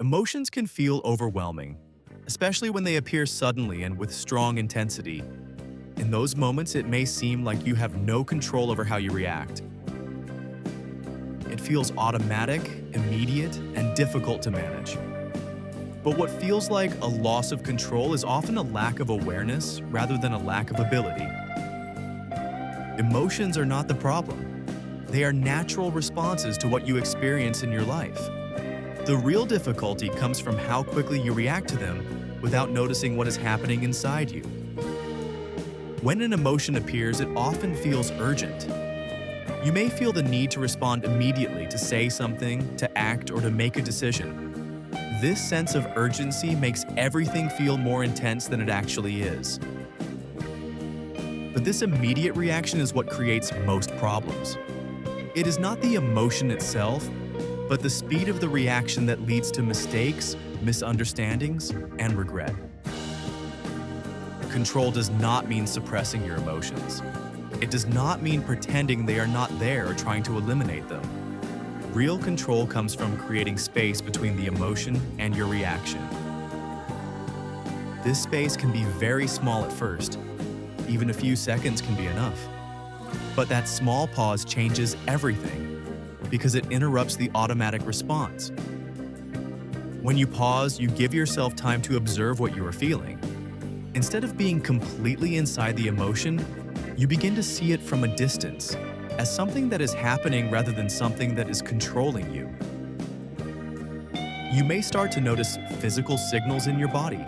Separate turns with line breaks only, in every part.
Emotions can feel overwhelming, especially when they appear suddenly and with strong intensity. In those moments, it may seem like you have no control over how you react. It feels automatic, immediate, and difficult to manage. But what feels like a loss of control is often a lack of awareness rather than a lack of ability. Emotions are not the problem. They are natural responses to what you experience in your life. The real difficulty comes from how quickly you react to them without noticing what is happening inside you. When an emotion appears, it often feels urgent. You may feel the need to respond immediately, to say something, to act, or to make a decision. This sense of urgency makes everything feel more intense than it actually is. But this immediate reaction is what creates most problems. It is not the emotion itself, but the speed of the reaction that leads to mistakes, misunderstandings, and regret. Control does not mean suppressing your emotions. It does not mean pretending they are not there or trying to eliminate them. Real control comes from creating space between the emotion and your reaction. This space can be very small at first. Even a few seconds can be enough. But that small pause changes everything because it interrupts the automatic response. When you pause, you give yourself time to observe what you are feeling. Instead of being completely inside the emotion, you begin to see it from a distance, as something that is happening rather than something that is controlling you. You may start to notice physical signals in your body.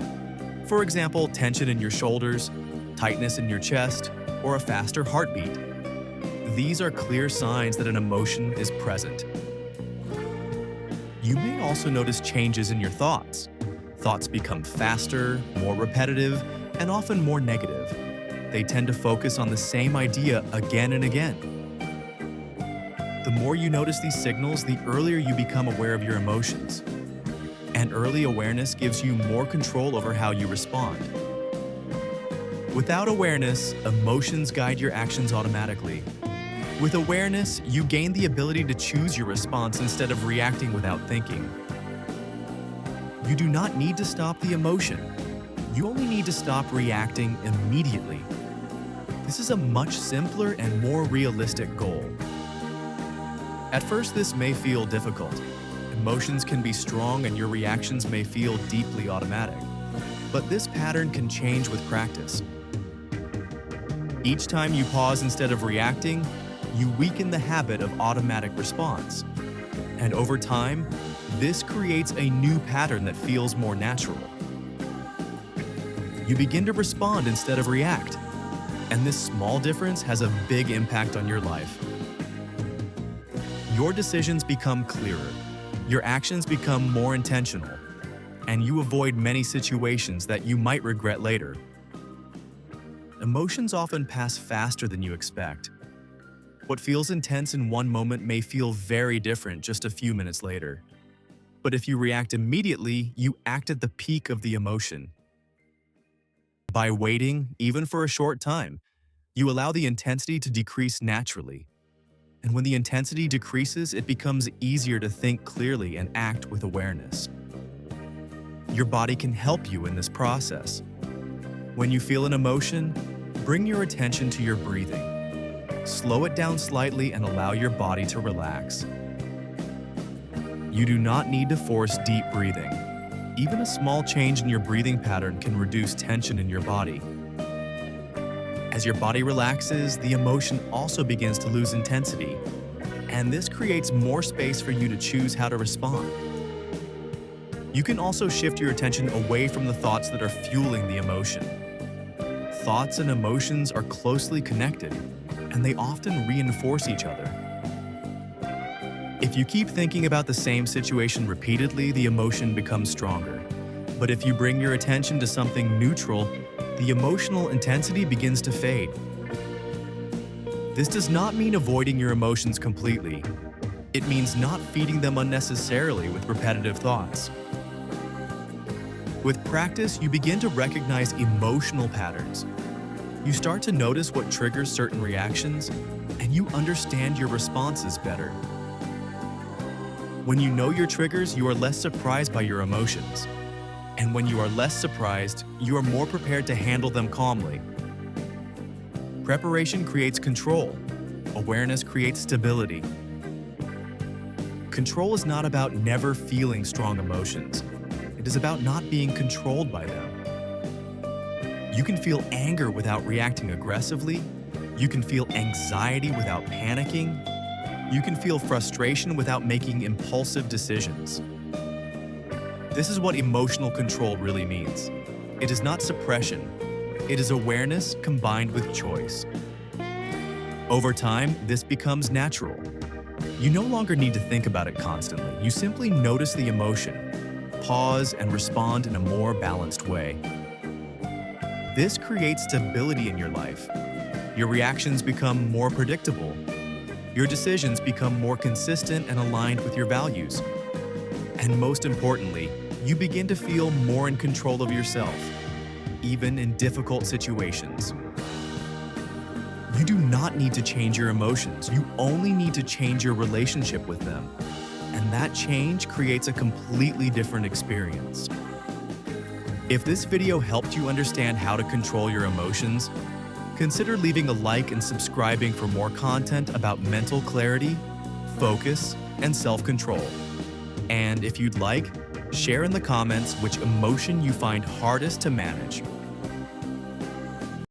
For example, tension in your shoulders, tightness in your chest, or a faster heartbeat. These are clear signs that an emotion is present. You may also notice changes in your thoughts. Thoughts become faster, more repetitive, and often more negative. They tend to focus on the same idea again and again. The more you notice these signals, the earlier you become aware of your emotions. And early awareness gives you more control over how you respond. Without awareness, emotions guide your actions automatically. With awareness, you gain the ability to choose your response instead of reacting without thinking. You do not need to stop the emotion. You only need to stop reacting immediately. This is a much simpler and more realistic goal. At first, this may feel difficult. Emotions can be strong and your reactions may feel deeply automatic. But this pattern can change with practice. Each time you pause instead of reacting, you weaken the habit of automatic response. And over time, this creates a new pattern that feels more natural. You begin to respond instead of react, and this small difference has a big impact on your life. Your decisions become clearer, your actions become more intentional, and you avoid many situations that you might regret later. Emotions often pass faster than you expect. What feels intense in one moment may feel very different just a few minutes later. But if you react immediately, you act at the peak of the emotion. By waiting, even for a short time, you allow the intensity to decrease naturally. And when the intensity decreases, it becomes easier to think clearly and act with awareness. Your body can help you in this process. When you feel an emotion, bring your attention to your breathing. Slow it down slightly and allow your body to relax. You do not need to force deep breathing. Even a small change in your breathing pattern can reduce tension in your body. As your body relaxes, the emotion also begins to lose intensity, and this creates more space for you to choose how to respond. You can also shift your attention away from the thoughts that are fueling the emotion. Thoughts and emotions are closely connected, and they often reinforce each other. If you keep thinking about the same situation repeatedly, the emotion becomes stronger. But if you bring your attention to something neutral, the emotional intensity begins to fade. This does not mean avoiding your emotions completely. It means not feeding them unnecessarily with repetitive thoughts. With practice, you begin to recognize emotional patterns. You start to notice what triggers certain reactions, and you understand your responses better. When you know your triggers, you are less surprised by your emotions. And when you are less surprised, you are more prepared to handle them calmly. Preparation creates control. Awareness creates stability. Control is not about never feeling strong emotions. It is about not being controlled by them. You can feel anger without reacting aggressively. You can feel anxiety without panicking. You can feel frustration without making impulsive decisions. This is what emotional control really means. It is not suppression. It is awareness combined with choice. Over time, this becomes natural. You no longer need to think about it constantly. You simply notice the emotion, pause, and respond in a more balanced way. This creates stability in your life. Your reactions become more predictable. Your decisions become more consistent and aligned with your values. And most importantly, you begin to feel more in control of yourself, even in difficult situations. You do not need to change your emotions. You only need to change your relationship with them. And that change creates a completely different experience. If this video helped you understand how to control your emotions, consider leaving a like and subscribing for more content about mental clarity, focus, and self-control. And if you'd like, share in the comments which emotion you find hardest to manage.